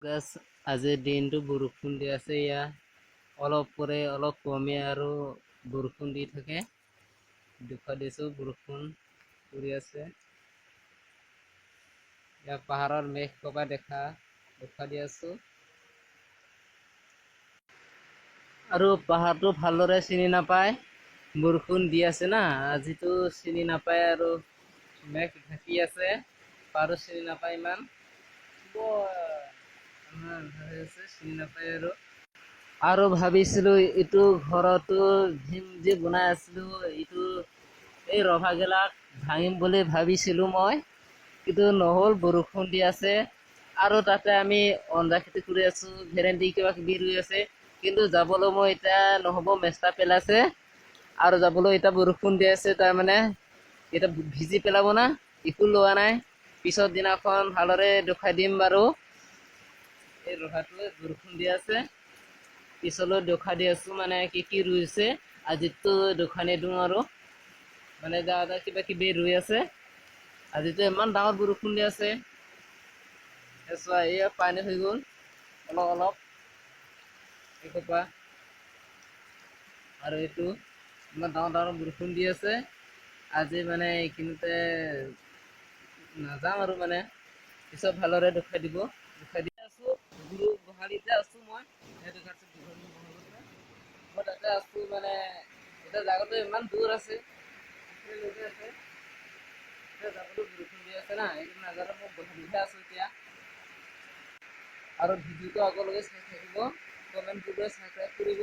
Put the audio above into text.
গাছ আজিৰ দিনটো বৰষুণ দি আছে ইয়াত অলপ পৰে অলপ কমে আৰু বৰষুণ দি থাকে দেখা দিছো বৰষুণ পৰি আছে ইয়াত পাহাৰৰ মেঘ কবা দেখা দি আছো আৰু পাহাৰটো ভালদৰে চিনি নাপায় বৰষুণ দি আছে না আজিতো চিনি নাপায় আৰু মেঘ ঢাকি আছে পাহাৰো চিনি নাপায় ইমান চিনি নাপায় আৰু ভাবিছিলো এইটো ঘৰতো ভীম যি বনাই আছিলো এইটো এই ৰভা গেলাক ভাঙিম বুলি ভাবিছিলো মই কিন্তু নহ'ল বৰষুণ দি আছে আৰু তাতে আমি অন্দা খেতি কৰি আছো ভেৰেন্দি কিবা কিবি ৰুই আছে কিন্তু যাবলৈ মই এতিয়া নহ'ব মেষ্টা পেলাইছে আৰু যাবলৈ এতিয়া বৰষুণ দি আছে তাৰমানে এতিয়া ভিজি পেলাব না একো লোৱা নাই পিছত দিনাখন ভালদৰে দেখুৱাই দিম বাৰু এই ৰভাটোৱে বৰষুণ দি আছে পিছলৈ দেখুৱাই দি আছো মানে কি ৰুইছে আজিতো দেখুৱাই নিদিওঁ আৰু মানে যা কিবা কিবি ৰুই আছে আজিতো ইমান ডাঙৰ বৰষুণ দি আছে চোৱা এয়া পানী হৈ গ'ল অলপ অলপ এসোপা আৰু এইটো ইমান ডাঙৰ ডাঙৰ বৰষুণ দি আছে আজি মানে এইখিনিতে নাযাওঁ আৰু মানে পিছত ভালদৰে দেখুৱাই দি আছো গুৰু গোহালিতে আছো মই মই তাতে আছো মানে এতিয়া জাগাটো ইমান দূৰ আছে যাবলৈ বৰষুণ দি আছে না এইটো নাজানো মই গোহালিতে আছো এতিয়া আৰু ভিডিঅ'টো আগলৈকে চাই থাকিব কমেণ্ট কৰিব ছাবস্ক্ৰাইব কৰিব